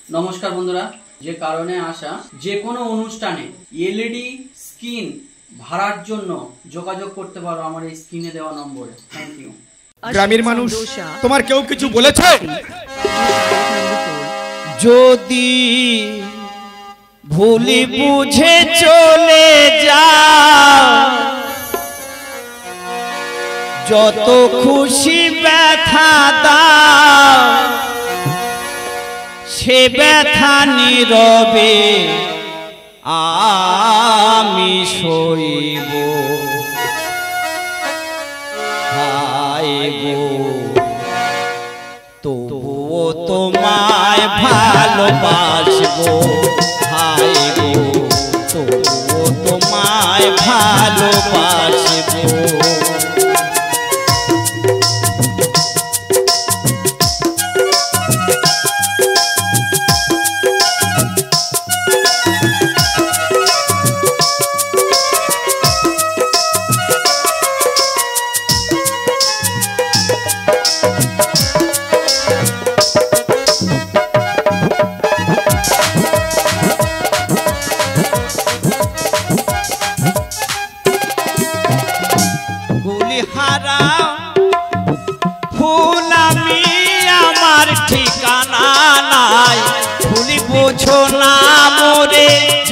নমস্কার বন্ধুরা, যে কারণে আসা যে কোনো অনুষ্ঠানে এলইডি স্ক্রিন ভাড়ার জন্য যোগাযোগ করতে পারো আমার এই স্ক্রিনে দেওয়া নম্বরে। Thank you. গ্রামের মানুষ তোমার কেউ কিছু বলেছে? যদি ভুলি বুঝে চলে যাও, যত খুশি ব্যথা দাও, সে ব্যথা নীরবে আমি সইব। হায় গো, তবুও তোমায় ভালোবাসবো। হায় গো, তবুও তোমায় ভালোবাসবো।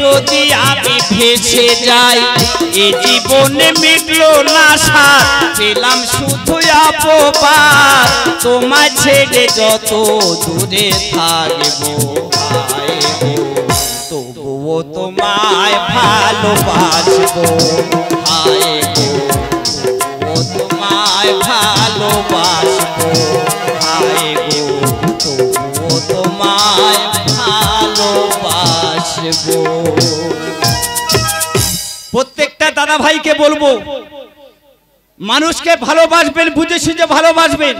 যদি আমি ভেসে যাই, এ জীবনে মিটলো না সাথ, পেলাম শুধু অপবাদ। তোমায় ছেড়ে যত দূরে থাকবো, তবুও তোমায় ভালোবাসবো। হায় গো, তবুও তোমায় ভালোবাসবো। হায় গো, তবুও তোমায় ভালোবাসবো। প্রত্যেকটা দাদা ভাইকে বলবো, মানুষকে ভালোবাসবেন, বুঝে সুঝে ভালোবাসবেন।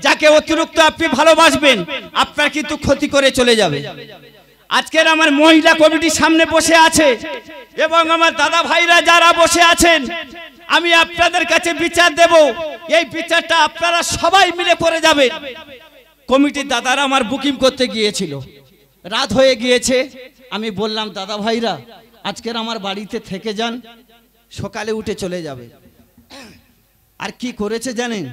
যাকে অতিরিক্ত আপনি ভালোবাসবেন, আপনার কিন্তু ক্ষতি করে চলে যাবে। আজকের আমার মহিলা কমিটির সামনে বসে আছে এবং আমার দাদা ভাইরা যারা বসে আছেন, আমি আপনাদের কাছে বিচার দেব। এই বিচারটা আপনারা সবাই মিলে করে যাবেন। কমিটির দাদারা আমার বুকিং করতে গিয়েছিল, রাত হয়ে গিয়েছে। আমি বললাম, দাদা ভাইরা আজকের আমার বাড়িতে থেকে যান, সকালে উঠে চলে যাবে। আর কি করেছে জানেন?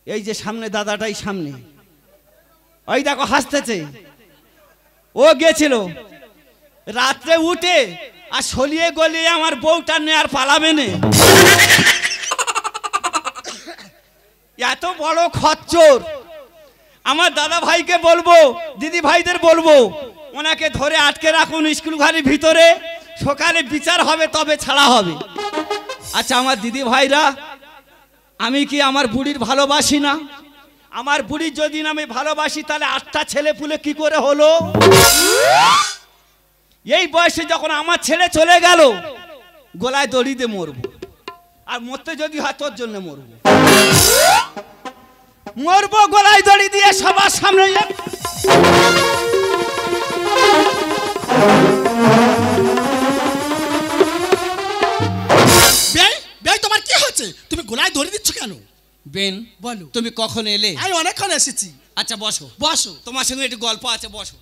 এই যে সামনে দাদাটাই সামনে, ওই দেখো হাসতেছে, ও গেছিল রাত্রে উঠে আর সলিয়ে গলিয়ে আমার বউটা নিয়ে আর পালাবে না। এত বড় খচ্চর। আমার দাদা ভাইকে বলবো, দিদি ভাইদের বলবো, ওনাকে ধরে আটকে রাখুন স্কুল ঘরের ভিতরে, সকালে বিচার হবে তবে ছাড়া হবে। আচ্ছা আমার দিদি ভাইরা, আমি কি আমার বুড়ির ভালোবাসি না? আমার বুড়ির যদি আমি ভালোবাসি, তাহলে 8টা ছেলে পুলে কি করে হলো? এই বয়সে যখন আমার ছেলে চলে গেল, গলায় দড়ি দিয়ে মরবো। আর মরতে যদি হয় তোর জন্য মরবো, মরবো গলায় দড়ি দিয়ে সবার সামনে। তোমার কি হচ্ছে? তুমি গলায় দড়ি দিচ্ছ কেন? বেন বলো, তুমি কখন এলে? আমি অনেকক্ষণ এসেছি। আচ্ছা বসো বসো, তোমার সঙ্গে একটু গল্প আছে, বসো।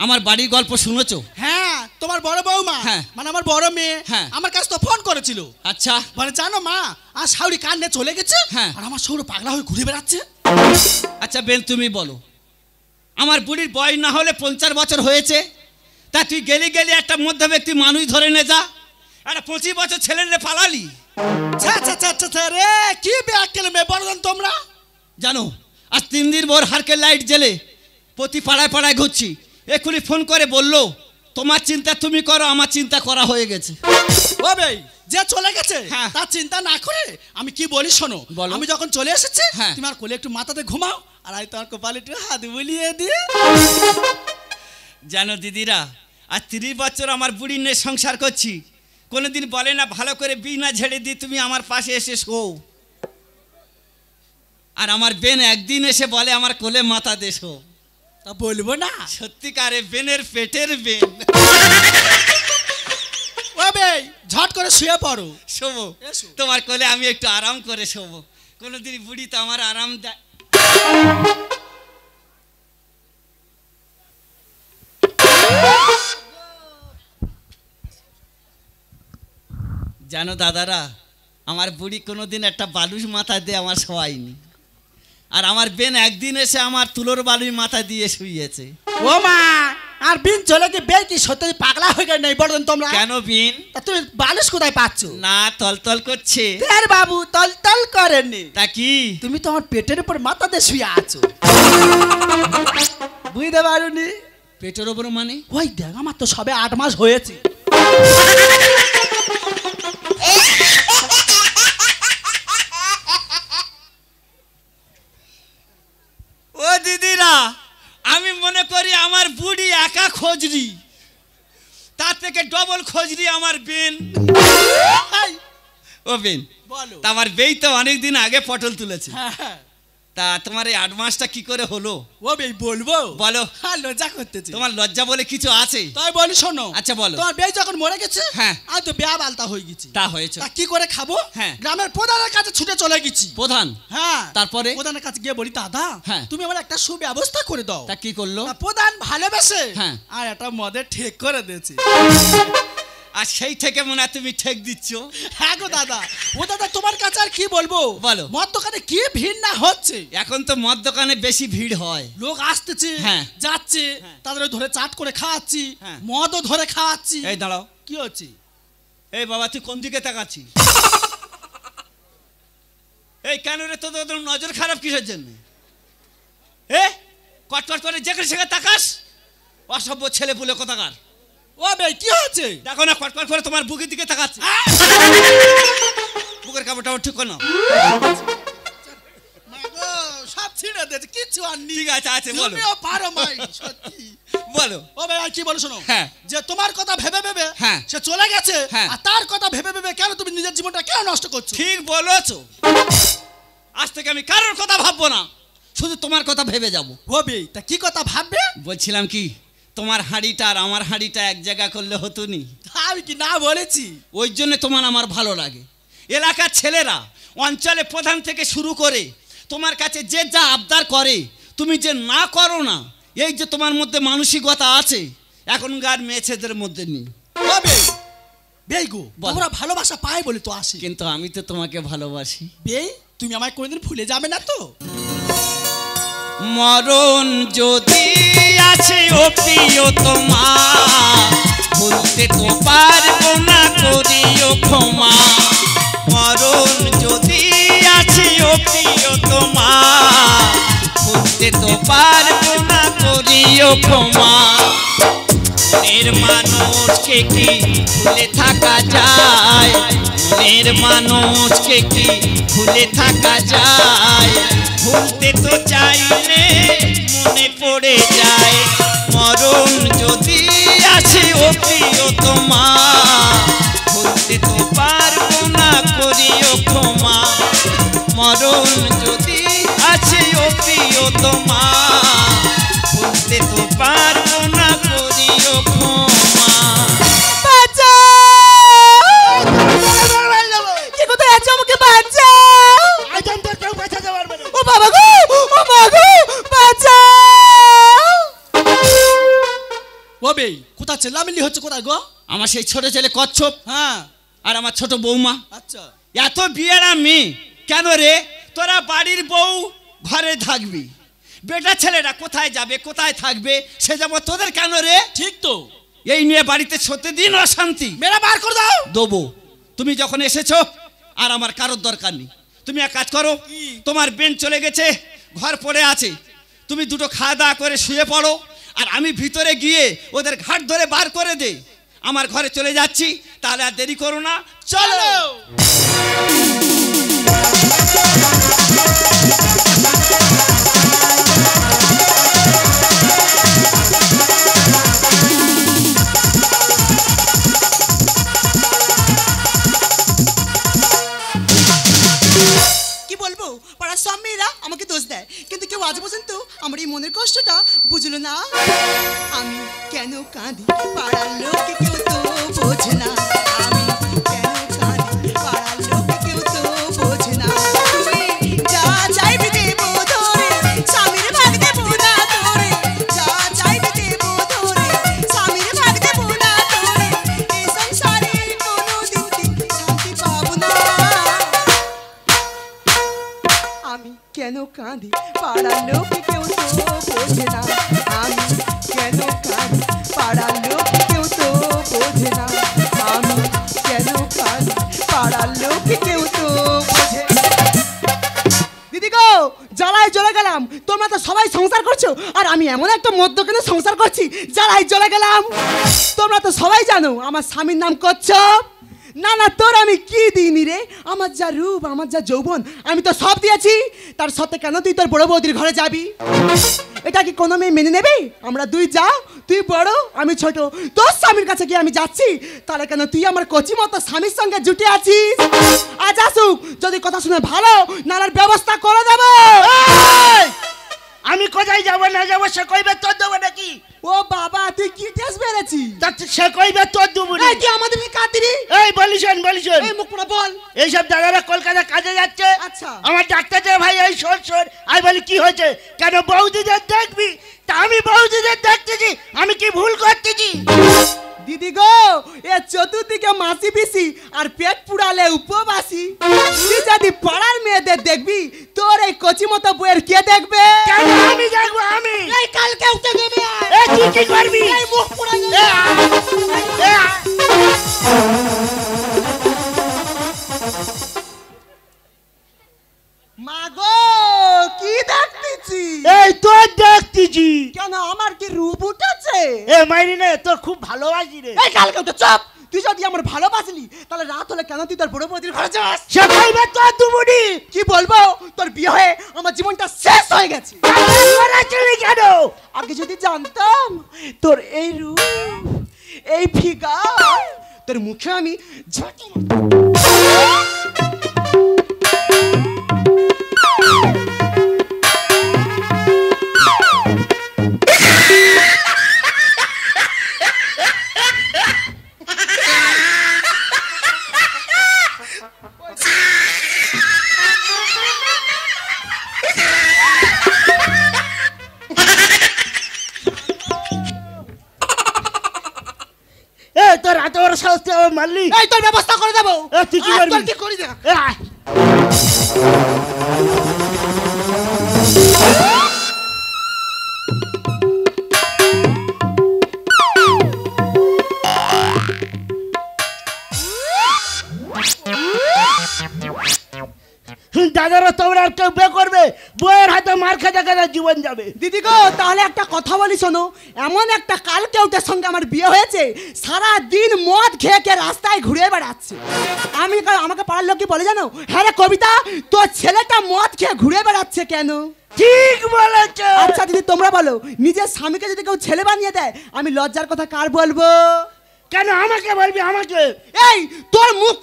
আমার বাড়ির গল্প শুনেছো? হ্যাঁ, তোমার বড় বৌমা, হ্যাঁ, মানে আমার বড় মেয়ে, হ্যাঁ, আমার কাছে তো ফোন করেছিল। আচ্ছা, মানে জানো মা, আর শাউরি কান নিয়ে চলে গেছে, হ্যাঁ, আর আমার সৌর পাগলা হয়ে ঘুরে বেড়াচ্ছে। আচ্ছা বেন তুমি বলো, আমার বুড়ির বয়স না হলে 50 বছর হয়েছে, তা তুই গেলি গেলি একটা মধ্য ব্যক্তি মানুষ ধরে নে যা, একটা 25 বছর ছেলেরে পালালি। রে কি বেআক্কেল মেয়ে বড়দান তোমরা। জানো আজ 3 দিন ভোর হারকেল লাইট জেলে প্রতি পাড়ায় পাড়ায় ঘুরছি। এক্ষুনি ফোন করে বললো, তোমার চিন্তা তুমি করো, আমার চিন্তা করা হয়ে গেছে। ও ভাই, যে চলে গেছে তার চিন্তা না করে আমি কি বলি শোনো। আমি যখন চলে এসেছি, তুমি আর কোলে একটু মাথাতে ঘুমাও, আর আমি তোমার কপালে একটু হাত বুলিয়ে দিই। জানো দিদিরা, আর 30 বছর আমার বুড়ি নিয়ে সংসার করছি, কোনোদিন বলে না ভালো করে বিনা ঝেড়ে দিই তুমি আমার পাশে এসে শো। আর আমার বেন একদিন এসে বলে আমার কোলে মাথা দেশো। তা বলবো না? সত্যিকারে বেনের পেটের বেন। ও ভাই, ঝট করে শুয়ে পড়ো, শোবো তোমার কোলে, আমি একটু আরাম করে শোবো। কোনোদিন বুড়ি তো আমার আরাম দেয়। জানো দাদারা, আমার বুড়ি কোনোদিন একটা বালুর মাথা দিয়ে আমার শোয়ায়নি, আর আমার বেন একদিন এসে আমার তুলোর বালুর মাথা দিয়ে শুইয়েছে। ও মা, আর বিন চলে কি বে কি সত্যি পাগলা হয়ে গেল? নেই বলুন তোমরা। কেন বিন? তা তুমি বালিশ কোথায় পাচ্ছ? না, তলতল করছে। আরে বাবু, তল করেননি। তা কি? তুমি তো আমার পেটের উপর মাথা দিয়ে শুয়ে আছো, বুঝতে পারোনি? পেটের ওপর মানে? ওই দেখ, আমার তো সবে 8 মাস হয়েছে। ও দিদিরা, আমি মনে করি আমার বুড়ি একা খোঁজরি, তার থেকে ডবল খোঁজরি আমার বেন। ও বেন, বলো। তা আমার বেই তো অনেকদিন আগে পটল তুলেছে, হ্যাঁ। তা তোমার এই 8 মাসটা কি করে হলো? ও বেই বলবো? বলো। হ্যাঁ, লজ্জা করতেছি। তোমার লজ্জা বলে কিছু আছে? তাই বলি, শোনো। আচ্ছা বলো। তোমার বেই যখন মরে গেছে, হ্যাঁ, আমি তো বেয়া বালতা হয়ে গেছি। তা হয়েছে। তা কি করে খাবো? হ্যাঁ, গ্রামের প্রধানের কাছে ছুটে চলে গেছি। প্রধান? হ্যাঁ। তারপরে প্রধানের কাছে গিয়ে বলি, দাদা হ্যাঁ, তুমি আমার একটা সুব্যবস্থা করে দাও। তা কি করলো? প্রধান ভালোবেসে হ্যাঁ, আর একটা মদের ঠেক করে দিয়েছে। আর সেই থেকে মনে হয় তুমি ঠেক দিচ্ছ। হ্যাঁ গো দাদা। ও দাদা, তোমার কাছে আর কি বলবো? বলো। মদ দোকানে কি ভিড় না হচ্ছে! এখন তো মদ দোকানে বেশি ভিড় হয়, লোক আসতেছে, হ্যাঁ, যাচ্ছে, তাদের ধরে চাট করে খাওয়াচ্ছি, মদও ধরে খাওয়াচ্ছি। এই দাঁড়াও, কি হচ্ছে? এই বাবা, তুই কোন দিকে তাকাচ্ছিস? এই কেন রে, তোদের নজর খারাপ কিসের জন্য? কটকট করে যেখানে সেখানে তাকাস, অসভ্য ছেলে পুলে কোথাকার। ও ভাই, কি হচ্ছে? দেখো না, কটকট করে তোমার বুকের দিকে তাকাচ্ছে। বুকের কাপড়টা ঠিক করো না। সব ছিঁড়ে দিয়েছে, কিছু আর নেই। ঠিক আছে, আছে, বলো। তুমিও পারো মাই, সত্যি। বলো। ও ভাই, আর কি বলো শোনো। হ্যাঁ, যে তোমার কথা ভেবে ভেবে হ্যাঁ সে চলে গেছে, হ্যাঁ, আর তার কথা ভেবে ভেবে কেন তুমি নিজের জীবনটা কেন নষ্ট করছো? ঠিক বলেছো। আজ থেকে আমি কারোর কথা ভাববো না, শুধু তোমার কথা ভেবে যাবো। ও ভাই, তা কি কথা ভাববে? বলছিলাম কি, তোমার হাঁড়িটা আর আমার হাঁড়িটা এক জায়গা করলে হতো নি? আমি কি না বলেছি? ওই জন্য তোমার আমার ভালো লাগে। এলাকার ছেলেরা, অঞ্চলে প্রধান থেকে শুরু করে তোমার কাছে যে যা আবদার করে, তুমি যে না করো না, এই যে তোমার মধ্যে মানসিকতা আছে, এখনকার মেয়ে ছেলেদের মধ্যে নেই। বেই গো, তোমরা ভালোবাসা পায় বলে তো আসি। কিন্তু আমি তো তোমাকে ভালোবাসি। বেই, তুমি আমায় কোনোদিন ভুলে যাবে না তো? মরণ যদি আছে ও প্রিয় তোমার, ভুলতে তো পারবো না, করিও ক্ষমা। মরণ যদি আছে ও প্রিয় তোমার, ভুলতে তো পারবো না, করিও ক্ষমা। মনের মানুষকে কি ভুলে থাকা যায়? মনের মানুষকে কি ভুলে থাকা যায়? ভুলতে তো চাইলে মনে পড়ে যায়। মরণ যদি আসে ও প্রিয় তোমার, ভুলতে তো পারবো না, করিও ক্ষমা। মরণ যদি আসে ও প্রিয় তোমার, ভুলতে তো পারবো না, করিও ক্ষমা। কোথায় চেল্লামিল্লি হচ্ছে? কোথায় গো? আমার সেই ছোট ছেলে কচ্ছপ, হ্যাঁ, আর আমার ছোট বৌমা। আচ্ছা, এত বিয়েরা মেয়ে কেন রে? তোরা বাড়ির বউ ঘরে থাকবি, বেটা ছেলেরা কোথায় যাবে, কোথায় থাকবে, সে যাবো তোদের কেন রে? ঠিক তো। এই নিয়ে বাড়িতে প্রতিদিন অশান্তি। মেরা বার করে দাও। দেবো। তুমি যখন এসেছো আর আমার কারোর দরকার নেই। তুমি এক কাজ করো, তোমার বেন চলে গেছে, ঘর পড়ে আছে, তুমি দুটো খাওয়া দাওয়া করে শুয়ে পড়ো, আর আমি ভিতরে গিয়ে ওদের ঘাট ধরে বার করে দে। আমার ঘরে চলে যাচ্ছি, তাহলে আর দেরি করো না, চলো। পাড়ার সব মেয়েরা আমাকে দোষ দেয়, কিন্তু কেউ আজ পর্যন্ত আমার এই মনের কষ্টটা বুঝলো না। আমি কেন কাঁদি পাড়ার লোকে কেউ তো বোঝে না। আমি কেন কাঁদি পাড়ার লোকে কেউ তো বোঝে না। তুমি যা চাইবে দেবো ধরে, স্বামীর ভাগ দেবো না তোরে। যা চাইবে দেবো ধরে, স্বামীর ভাগ দেবো না তোরে। এই সংসারে কোনোদিন শান্তি পাড়ার লোক কেউ তো বোঝে না আমি কেন কাঁদি পাড়ার লোক কেউ তো বোঝে না আমি কেন কাঁদি পাড়ার লোক কেউ তো বোঝে না। দিদি গো জ্বালায় জ্বলে গেলাম, তোমরা তো সবাই সংসার করছো আর আমি এমন একটা মদ্যকেনে সংসার করছি, জ্বালায় জ্বলে গেলাম। তোমরা তো সবাই জানো আমার স্বামীর নাম কচ্ছপ। না না তোর আমি কি দিইনি রে, আমার যা রূপ আমার যা যৌবন আমি তো সব দিয়েছি, তার সাথে কেন তুই তোর বড় বৌদির ঘরে যাবি? এটা কি কোনো মেয়ে মেনে নেবে? আমরা দুই যা, তুই বড় আমি ছোট, তোর স্বামীর কাছে গিয়ে আমি যাচ্ছি, তাহলে কেন তুই আমার কচি মতো স্বামীর সঙ্গে জুটে আছিস? আজ আসুক, যদি কথা শুনে ভালো নালার ব্যবস্থা করে দেবো। আমি কোথায় যাব না যাব সে কইবে তোর দেবো নাকি? ও বাবা তুই কি টেস বেড়েছি? সে কইবে তোর দেবো না। তুই আমাদের কাঁদিনি? এই বলিসন এই মুখ পুরো বল। এইসব দাদারা কলকাতা কাজে যাচ্ছে, আচ্ছা। আমার ডাক্তার যে ভাই এই শোন শোন, আমি বলি কি হয়েছে, কেন বৌদিদের দেখবি? তা আমি বৌদিদের দেখতেছি, আমি কি ভুল করতেছি? দিদি গো এ চতুর্দিকে মাসি পিসি আর পেট পুড়ালে উপবাসী, তুই যদি পাড়ার মেয়েদের দেখবি তোর এই কচি মতো বইয়ের কে দেখবে? কেন আমি দেখবো? আমি এই কালকে উঠে নেবে। তুই কি করবি? এই মুখ পুড়ালে মা গো কি দেখতেছি? এই তোর দেখতেছি। কেন আমার কি রূপ উঠেছে? এ মাইরি নে, তোর খুব ভালোবাসি রে। এই কালকে উঠে চুপ, তুই যদি আমার ভালোবাসলি তাহলে রাত হলে কেন তুই তোর বড় বৌদির ঘরে যাস? সে কইবে তোর দুবুনি। কি বলবো, তোর বিয়ে হয়ে আমার জীবনটা শেষ হয়ে গেছে। কেন? আগে যদি জানতাম তোর এই রূপ এই ফিগার, তোর মুখে আমি ঝাঁটি তোর এত বড় সাহস তুই আমার মারলি? এই তোর ব্যবস্থা করে দেবো। তুই কি আর করবি? তোর কি করি দেখ। দাদারা তোমরা আর কেউ বে করবে, বইয়ের হাতে মার খেতে খেতে জীবন যাবে। দিদি গো তাহলে একটা কথা বলি শোনো, এমন একটা কাল কেউটের সঙ্গে আমার বিয়ে হয়েছে, সারা দিন মদ খেয়ে খেয়ে রাস্তায় ঘুরে বেড়াচ্ছে। আমাকে পাড়ার লোক কি বলে জানো, হ্যাঁ রে কবিতা তোর ছেলেটা মদ খেয়ে ঘুরে বেড়াচ্ছে কেন? ঠিক বলেছ। আচ্ছা দিদি তোমরা বলো, নিজের স্বামীকে যদি কেউ ছেলে বানিয়ে দেয় আমি লজ্জার কথা কার বলবো? কেন আমাকে বলবি? আমাকে? এই তোর মুখ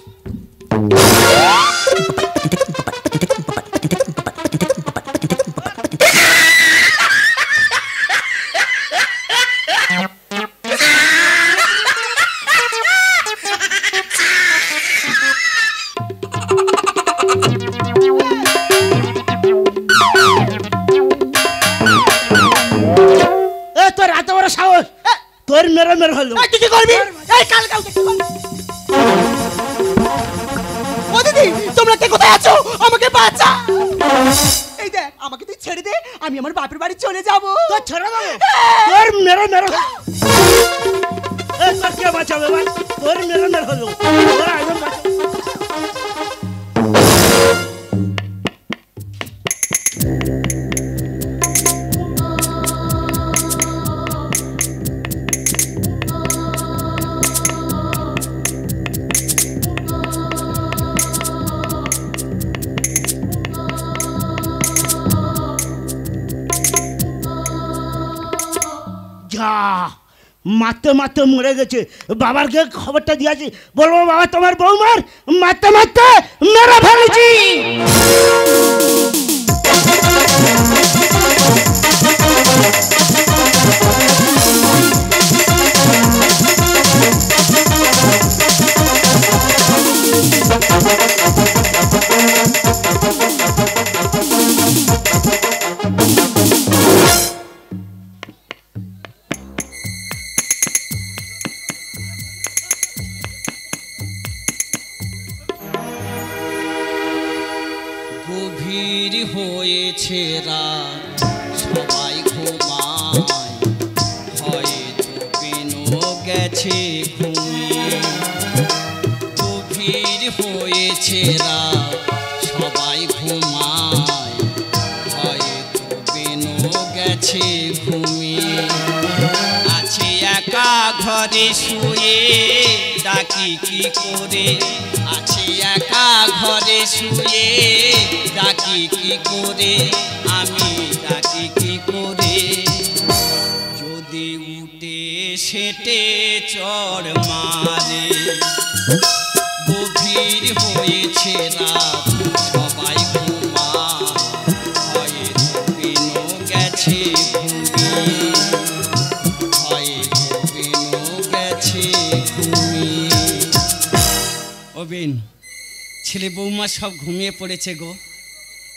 তোর এত বড় সাহস, তোর মেরে মেরে হলো। তুই কি করবি? এই কাল কাউকে কি করবি? ও দিদি তোমরা কে কোথায় আছো? আমাকে বাঁচা। এই দেখ আমাকে তুই ছেড়ে দে, আমি আমার বাপের বাড়ি চলে যাব। তোর ছেড়ে দেবো? তোর মেরে মেরে তোর কে বাঁচাবে ভাই? তোর মেরে মেরে হলো। তোর একদম বাঁচাবে। মারতে মারতে মরে গেছে, বাবারকে খবরটা দিয়েছি, বলবো বাবা তোমার বৌমার মারতে মারতে মেরে ফেলেছি। গভীর হয়েছে রাত, হয়তো বেনু গেছে ঘুমিয়ে গভীর হয়েছে রাত সবাই ঘুমায় হয়তো বেনু গেছে ঘুমিয়ে আছে একা ঘরে শুয়ে ডাকি কি করে আছে একা ঘরে শুয়ে ডাকি কি করে আমি ডাকি কি করে যদি উঠে সেটে চড় মারে গভীর হয়েছে রাত সবাই ঘুমায় হয়তো বেনু গেছে ঘুমিয়ে হয়তো বেনু গেছে ঘুমিয়ে ও বেন ছেলে বৌমা সব ঘুমিয়ে পড়েছে গো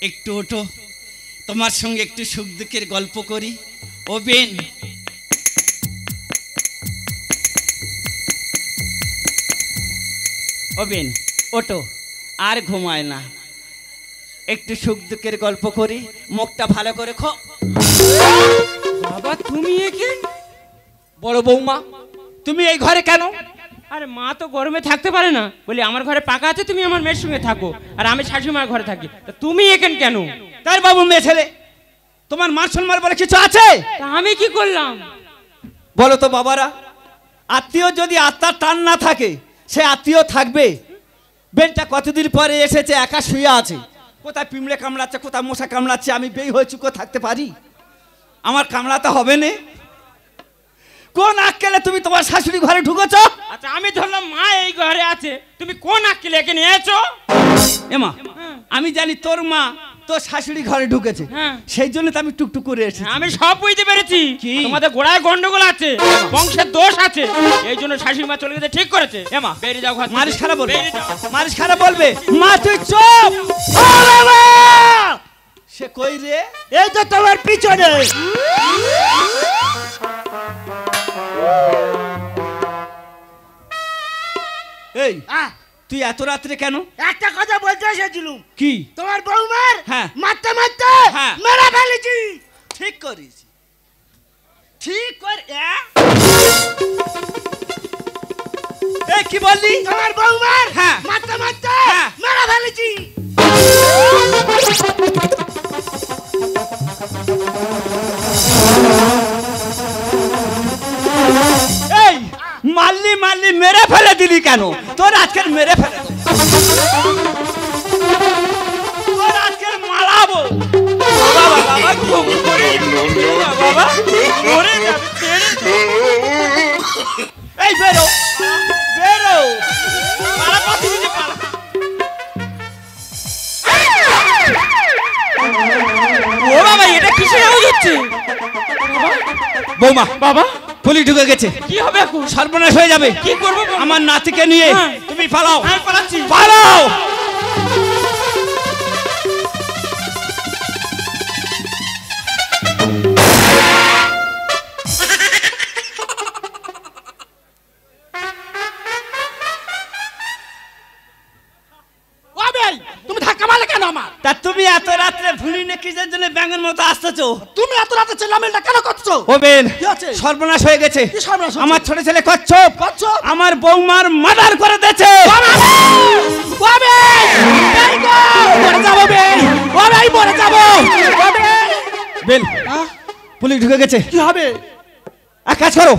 একটু ওঠো তোমার সঙ্গে একটু সুখ দুঃখের গল্প করি ও বেন ও বেন ওঠো আর ঘুমায় না একটু সুখ দুঃখের গল্প করি মুখটা ভালো করে খো বাবা তুমি একে বড় বৌমা তুমি এই ঘরে কেন আরে মা তো গরমে থাকতে পারে না বলি আমার ঘরে পাকা আছে তুমি আমার মেয়ের সঙ্গে থাকো আর আমি শাশুড়ি মার ঘরে থাকি তা তুমি এখানে কেন তার বাবু মেয়ে ছেলে তোমার মান সম্মান বলে কিছু আছে তা আমি কি করলাম বলো তো বাবারা আত্মীয় যদি আত্মার টান না থাকে সে আত্মীয় থাকবে বেনটা কতদিন পরে এসেছে একা শুয়ে আছে কোথায় পিমড়ে কামড়াচ্ছে কোথায় মশা কামড়াচ্ছে আমি বেই হয়ে চুকো থাকতে পারি আমার কামড়াতে হবে না কোন আক্কেলে তুমি তোমার শাশুড়ি ঘরে ঢুকেছো আচ্ছা আমি ধরলাম মা এই ঘরে আছে তুমি কোন আক্কেলে এখানে এসেছো এমা আমি জানি তোর মা তোর শাশুড়ি ঘরে ঢুকেছে হ্যাঁ। সেই জন্য তো আমি টুকটুক করে এসেছি আমি সব বুঝতে পেরেছি কি? তোমাদের গোড়ায় গন্ডগোল আছে বংশের দোষ আছে এই জন্য শাশুড়ি মা চলে গেছে ঠিক করেছে এমা বেরিয়ে যাও ঘর থেকে। মারিস খারাপ বলবে বেরিয়ে যাও। মারিস খারাপ বলবে মা তুই চুপ সে কই রে এই তো তোমার পিছনে এই আহ, তুই এত রাত্রে কেন একটা কথা বলতে এসেছিলুম কি তোমার বৌমার হ্যাঁ। মারতে মারতে হ্যাঁ। মেরে ফেলেছি ঠিক করিস ঠিক কর এই কি বললি তোমার বৌমার হ্যাঁ। মারতে মারতে হ্যাঁ। মেরে ফেলেছি এই মারলি মারলি মেরে ফেলে দিলি কেন তোর আজকের মেরে ফেলে দেব। তোর আজকের মারাবো বাবা বাবা ঘুম করে বাবা মরে যাবে ছেড়ে দে। এই বেরো বেরো পালা পাতি দিতে পালা ও বাবা এটা কিসের আওয়াজ হচ্ছে বৌমা বাবা পুলিশ ঢুকে গেছে কি হবে এখন সর্বনাশ হয়ে যাবে কি করবো বলো? আমার নাতিকে নিয়ে হ্যাঁ। তুমি পালাও আমি পালাচ্ছি পালাও তুমি ধাক্কা মারলে কেন আমার তা তুমি এত রাত্রে ভুলি নে কিসের জন্য ব্যাঙের মতো আসতেছো তুমি এত রাতে চেল্লামেল্লা কেন করছো ও বেন কি আছে? সর্বনাশ হয়ে গেছে কি সর্বনাশ হচ্ছে? আমার ছোট ছেলে কচ্ছপ কচ্ছপ? আমার বৌমার মার্ডার করে দিয়েছে মরে যাবো বেন ওরাই মরে যাবো বেন পুলিশ ঢুকে গেছে কি হবে এক কাজ করো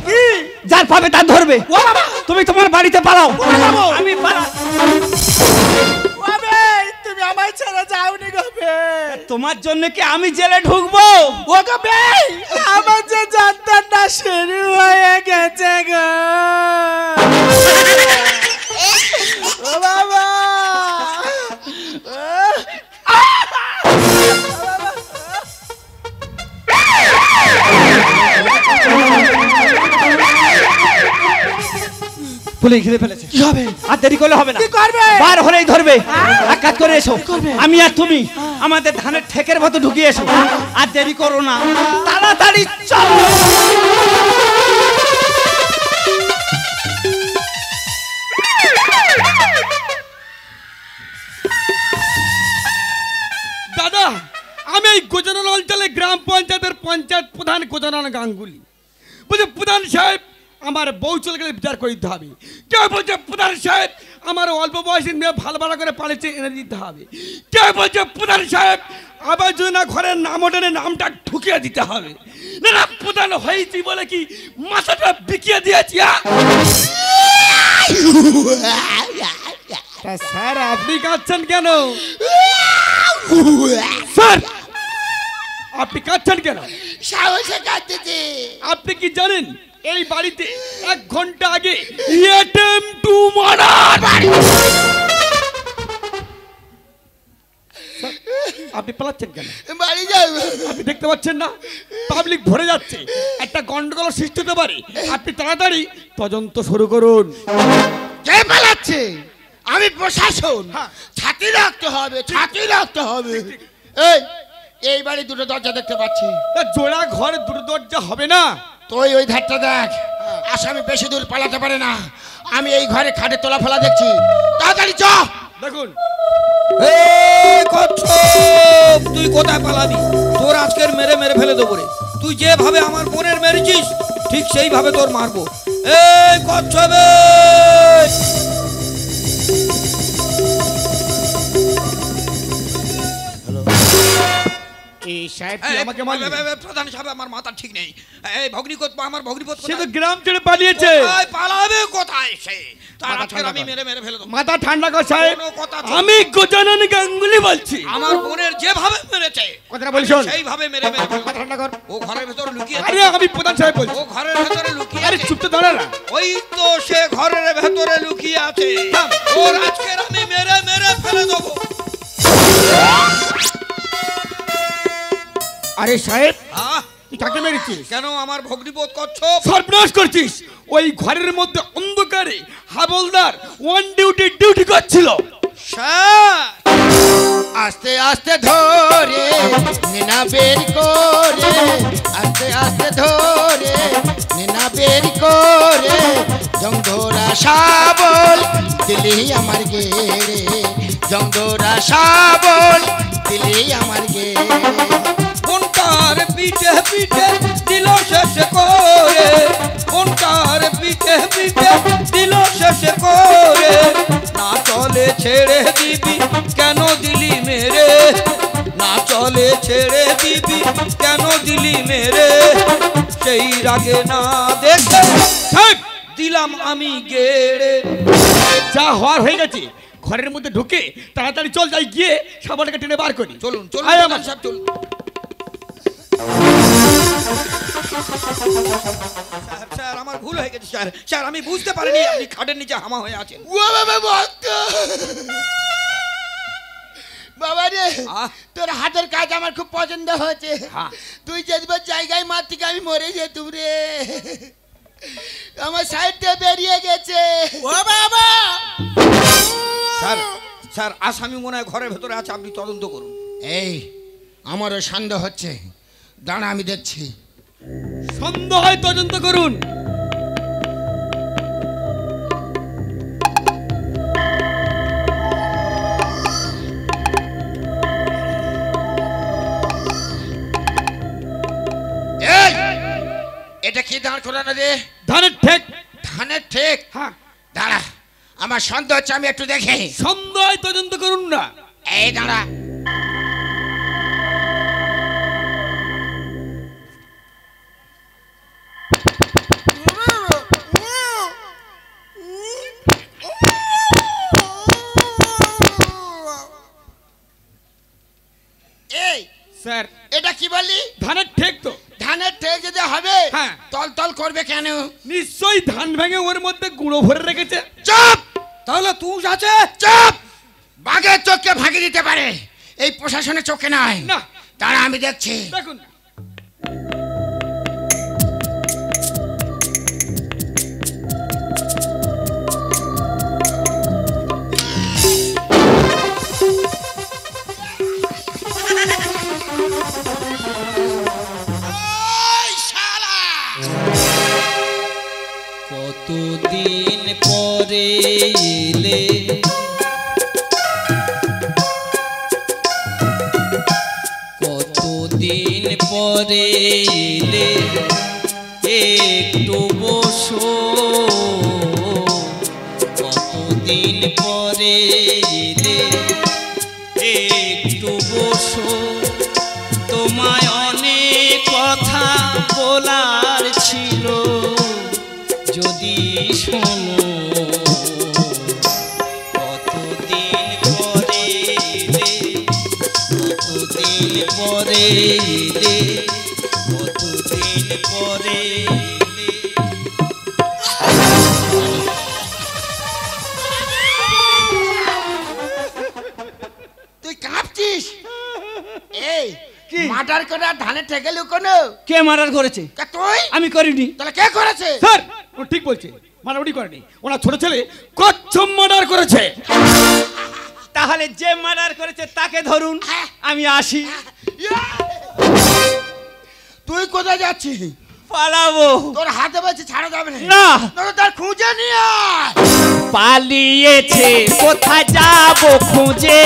যার পাবে তার ধরবে ও বাবা তুমি তোমার বাড়িতে পালাও যাবো। আমি পালা তুমি আমায় ছেড়ে যাওনি গো তোমার জন্য কি আমি জেলে ঢুকবো ও গো আমার যে যাত্রাটা শুরু হয়ে গেছে গো ও বাবা পুলিশ ঘিরে ফেলেছে কি হবে আর দেরি করলে হবে না কি করবে বার হলেই ধরবে এক কাজ করে এসো আমি আর তুমি আমাদের ধানের ঠেকের মতো ঢুকিয়ে এসো আর দেরি করো না তাড়াতাড়ি চলো দাদা আমি এই গোজনাল অঞ্চলে গ্রাম পঞ্চায়েতের পঞ্চায়েত প্রধান গোজনাল গজানন গাঙ্গুলি। বলছে প্রধান সাহেব আমার বউ চলে গেলে বিচার করে দিতে হবে। কেউ বলছে প্রধান সাহেব আমার অল্প বয়সী মেয়ে ভালো ভালো করে পালিয়েছে এনে দিতে হবে। কেউ বলছে প্রধান সাহেব আবার যদি না ঘরের নাম ওঠে নামটা ঢুকিয়ে দিতে হবে। না না প্রধান হয়েছি বলে কি মাথাটা বিকিয়ে দিয়েছি। স্যার আপনি কাঁদছেন কেন? স্যার আপনি কাঁদছেন কেন? সাহসে কাঁদতেছে। আপনি কি জানেন এই বাড়িতে 1 ঘন্টা আগে অ্যাটেম্প টু মার্ডার। আপনি পালাচ্ছেন কেন? বাড়ি যাও। আপনি দেখতে পাচ্ছেন না পাবলিক ভরে যাচ্ছে, একটা গন্ডগোল সৃষ্টি হতে পারে। আপনি তাড়াতাড়ি তদন্ত শুরু করুন। কে পালাচ্ছে? আমি প্রশাসন। ছাতি রাখতে হবে, ছাতি রাখতে হবে। এই বাড়ি দুটো দরজা দেখতে পাচ্ছি। জোড়া ঘর দুটো দরজা হবে না? তুই ওই ধারটা দেখ, আসামি বেশি দূর পালাতে পারে না। আমি এই ঘরে খাটে তোলা ফেলা দেখছি, তাড়াতাড়ি চ। দেখুন তুই কোথায় পালাবি? তোর আজকের মেরে মেরে ফেলে দেবো রে। তুই যেভাবে আমার বোনের মেরেছিস ঠিক সেইভাবে তোর মারবো। এই কচ্ছপে প্রধান সাহেব আমার মাথা ঠিক নেই। এই ভগ্নিপত আমার ভগ্নিপত সে তো গ্রাম ছেড়ে পালিয়েছে। পালাবে কোথায় সে? আমি মেরে মেরে ফেলে দেবো। মাথা ঠান্ডা কর সাহেব, আমি গজানন গাঙ্গুলি বলছি। আমার বোনের যেভাবে মেরেছে কথাটা বলি শোন, সেইভাবে মেরে মেরে মাথা ঠান্ডা কর। ও ঘরের ভেতরে লুকিয়ে আরে আমি প্রধান সাহেব বলছি। ও ঘরের ভেতরে লুকিয়ে আরে চুপ তো দাঁড়া না। ওই তো সে ঘরের ভেতরে লুকিয়ে আছে। ওর আজকের আমি মেরে মেরে ফেলে দেবো। আরে সাহেব তুই কাকে মেরেছিস? কেন আমার ভগ্নিপত করছ? সর্বনাশ করছিস। ওই ঘরের মধ্যে অন্ধকারে হাবলদার ডিউটি করছিল। আস্তে আস্তে ধরে নেনা বের করে, আস্তে আস্তে ধরে নেনা বের করে, জংধরা শাবল দিলি আমার গেড়ে, জংধরা শাবল দিলি আমার গেড়ে। কোনটার পিঠে পিঠে দিল শেষ করে, কোনটার পিঠে পিঠে দিল শেষ করে, না চলে ছেড়ে দিবি কেন দিলি মেরে, না চলে ছেড়ে দিবি কেন দিলি মেরে, সেই রাগে না দেখে দিলাম আমি গেড়ে। যা হওয়ার হয়ে গেছে, ঘরের মধ্যে ঢুকে তাড়াতাড়ি চল যাই, গিয়ে সাবানটাকে টেনে বার করি। চলুন চলুন আমার সব চলুন। স্যার আমার ভুল হয়ে গেছে স্যার। স্যার আমি বুঝতে পারিনি আপনি খাটের নিচে হামা হয়ে আছেন। ও বাবা ভক্ত, বাবা রে তোর হাতের কাজ আমার খুব পছন্দ হয়েছে। তুই যেবার জায়গায় মার থেকে আমি মরে যেতুম রে। আমার সাইডটা বেরিয়ে গেছে। ও বাবা স্যার স্যার আসামি মনে হয় ঘরের ভেতরে আছে, আপনি তদন্ত করুন। এই আমারও সন্দেহ হচ্ছে, দাঁড়া আমি দেখছি। সন্দেহ হয় তদন্ত করুন। এই এটা কি দাঁড় করানো রে? ধানের ঠেক। ধানের ঠেক? হ্যাঁ দাঁড়া, আমার সন্দেহ হচ্ছে, আমি একটু দেখি। সন্দেহ হয় তদন্ত করুন না। এই দাঁড়া, এই স্যার এটা কি বললি? ধানের ঠেক তো। ধানের ঠেক যদি হবে হ্যাঁ তল তল করবে কেন? নিশ্চয়ই ধান ভেঙে ওর মধ্যে গুঁড়ো ভরে রেখেছে। চুপ! তাহলে তুষ আছে? চুপ! বাঘের চোখকে ভাঙিয়ে দিতে পারে, এই প্রশাসনের চোখে নয়। না তারা আমি দেখছি। দেখুন কতদিন পরে এলে, কতদিন পরে পরে এলে একটু বসো, কতদিন পরে এলে একটু বসো, তোমায় অনেক কথা বলার ছিল যদি শোনো, কতদিন পরে এলে, কতদিন পরে এলে, কতদিন পরে এলে। তুই কাঁপছিস? এই কি? মার্ডার করে আর ধানে ঠেকে লুকোনো? কে মার্ডার করেছে? তা তুই? আমি করিনি। তাহলে কে করেছে? স্যার ও ঠিক বলছে, মারামারি করেনি, ওনার ছোট ছেলে কচ্ছপ মার্ডার করেছে। তাহলে যে মার্ডার করেছে তাকে ধরুন, আমি আসি। তুই কোথায় যাচ্ছিস? পালাবো। তোর হাতে বলছি ছাড়া যাবে না। না। তোর তার খুঁজে নিয়ে আয়। পালিয়েছে, কোথায় যাব খুঁজে?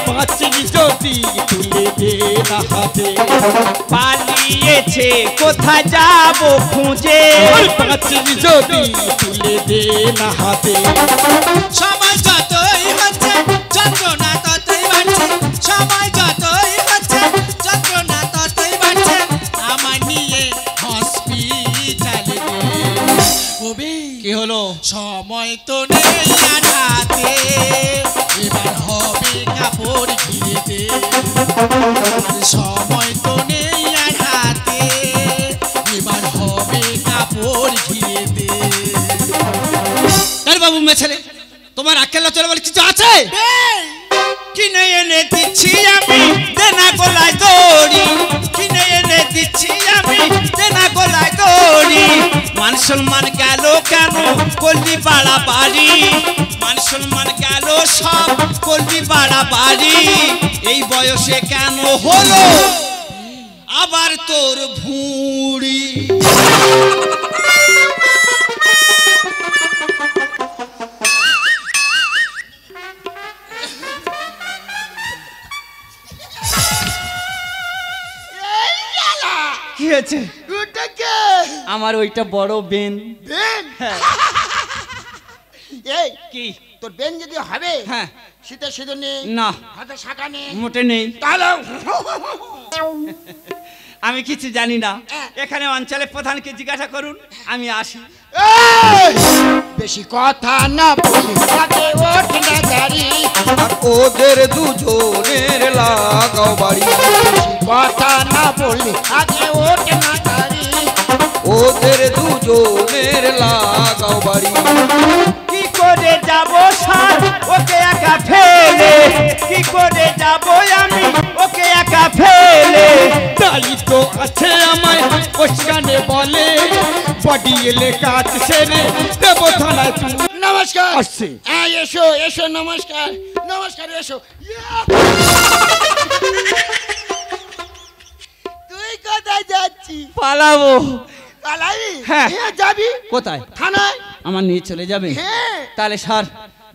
পাঁচি যদি তুলে দে না হাতে, পালিয়েছে, কোথায় যাব খুঁজে? পাঁচি যদি তুলে দে না হাতে। সময় যতই হচ্ছে যন্ত্রণা ততই বাড়ছে, সময় যতই হচ্ছে যন্ত্রণা ততই বাড়ছে, আমার নিয়ে হসপিটালে কবি কি হলো? সময় তো নেই আর হাতে, এবার হবে কাপড় ঘিরে দে, সময় তো নেই আর হাতে, এবার হবে কাপড় ঘিরে দে। আরে বাবু মেয়ে ছেলে, তোমার আক্কেল চলে বলে কিছু আছে? কিনে এনে দিচ্ছি আমি দেনা গলায় দড়ি, কিনে এনে দিচ্ছি আমি দেনা গলায় দড়ি। মান সম্মান গেল কেন করলি বাড়া বাড়ি, মান সম্মান গেল সব করলি বাড়া বাড়ি। এই বয়সে কেন হলো আবার তোর ভুঁড়ি? কি হয়েছে? ওটা কে? আমার ওইটা বড় বেন। বেন? হ্যাঁ। এই কি? তোর বেন যদি হবে, হ্যাঁ। শীতে সিঁদুর নেই, না। হাতে শাঁখা নেই, মোটে নেই। তাহলে আমি কিছু জানি না, এখানে অঞ্চলের প্রধানকে জিজ্ঞাসা করুন, আমি আসি। এই, বেশি কথা না বলি আগে ওঠ না গাড়ি, আর ওদের দুজনের লাগাও বাড়ি, বেশি কথা না বলি আগে ওঠ না গাড়ি, ওদের দুজনের লাগাও বাড়ি। কি করে যাব স্যার ওকে একা ফেলে, কি করে যাব আমি ওকে একা ফেলে? তাই তো আছে আমায় ওখানে বলে, বডি এলে কাজ সেরে দেবো থানায়। নমস্কার। আসছি। হ্যাঁ এসো এসো, নমস্কার নমস্কার, এসো। তুই কোথায় যাচ্ছিস? পালাবো। পালাই? হ্যাঁ। যাবি কোথায়? থানায়। আমার নিয়ে চলে যাবে? হ্যাঁ। তাহলে স্যার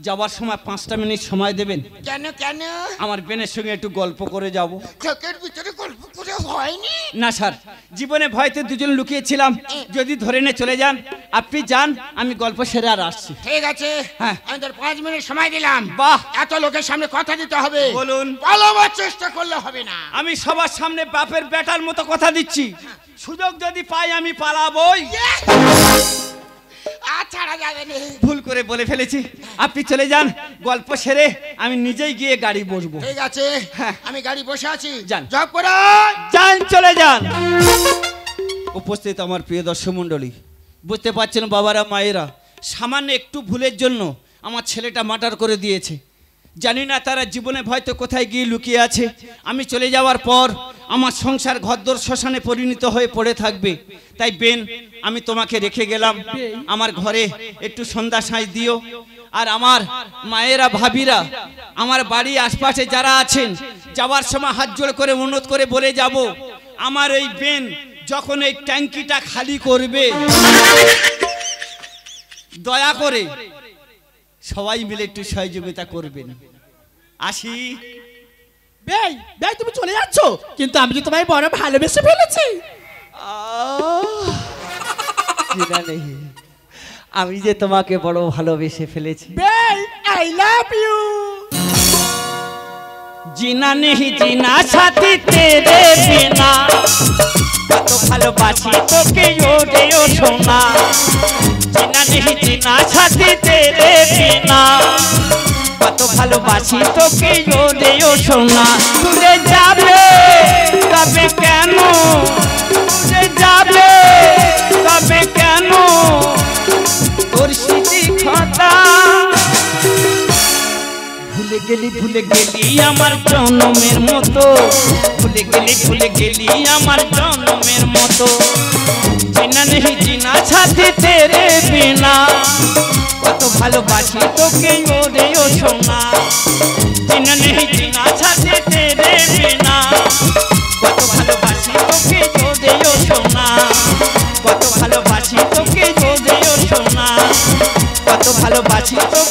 যাবার সময় 5টা মিনিট সময় দেবেন? কেন কেন? আমার বেনের সঙ্গে একটু গল্প করে যাব। চোখের ভিতরে গল্প করে হয়নি? না স্যার, জীবনে ভয়তে দুজন লুকিয়েছিলাম, যদি ধরে নিয়ে চলে যান আপনি যান, আমি গল্প সেরে আর আসছি। ঠিক আছে। হ্যাঁ। আমি তোর 5 মিনিট সময় দিলাম। বাহ। এত লোকের সামনে কথা দিতে হবে। বলুন। পালাবার চেষ্টা করলে হবে না। আমি সবার সামনে বাপের বেটার মতো কথা দিচ্ছি, সুযোগ যদি পাই আমি পালাবই। আর ছাড়া যাবে না। ভুল করে বলে ফেলেছি, আপনি চলে যান, গল্প সেরে আমি নিজেই গিয়ে গাড়ি বসবো। ঠিক আছে। হ্যাঁ। আমি গাড়ি বসে আছি। যান। জব করে যান, চলে যান। উপস্থিত আমার প্রিয় দর্শক মণ্ডলী, বুঝতে পারছেন বাবারা মায়েরা, সামান্য একটু ভুলের জন্য আমার ছেলেটা মার্ডার করে দিয়েছে। জানি না তারা জীবনে হয়তো কোথায় গিয়ে লুকিয়ে আছে। আমি চলে যাওয়ার পর আমার সংসার ঘরদোর শ্মশানে পরিণত হয়ে পড়ে থাকবে। তাই বেন, আমি তোমাকে রেখে গেলাম, আমার ঘরে একটু সন্ধ্যা সাঁজ দিও। আর আমার মায়েরা ভাবিরা, আমার বাড়ি আশপাশে যারা আছেন, যাওয়ার সময় হাত জোড় করে অনুরোধ করে বলে যাব, আমার এই বেন যখন এই ট্যাঙ্কিটা খালি করবে, দয়া করে সবাই মিলে একটু সহযোগিতা করবেন। আসি। বেই বেই তুমি চলে যাচ্ছ, কিন্তু আমি যে তোমায় বড় ভালোবেসে ফেলেছি। জিনা নেই, আমি যে তোমাকে বড় ভালোবেসে ফেলেছি। বেই আই লাভ ইউ। जीना नहीं जीना साथी तेरे बिना, कत ভালোবাসি তোকে ও রে ও সোনা। जीना नहीं जीना साथी तेरे बिना, কত ভালোবাসি তোকে ও রে ও সোনা। তুই যাবে তবে কেন, তুই যাবে তবে কেন, তোর স্মৃতি কথা ভুলে গেলি আমার জন্মের মতো, ভুলে গেলি আমার জন্মের মতো। জিনা নেই জিনা সাথে তেরে বিনা, কত ভালোবাসি তোকে ও রে ও সোনা। জিনা নেই জিনা সাথে তেরে বিনা, কত ভালোবাসি তোকে ও রে ও সোনা। কত ভালোবাসি তোকে ও রে ও সোনা, কত ভালোবাসি তোকে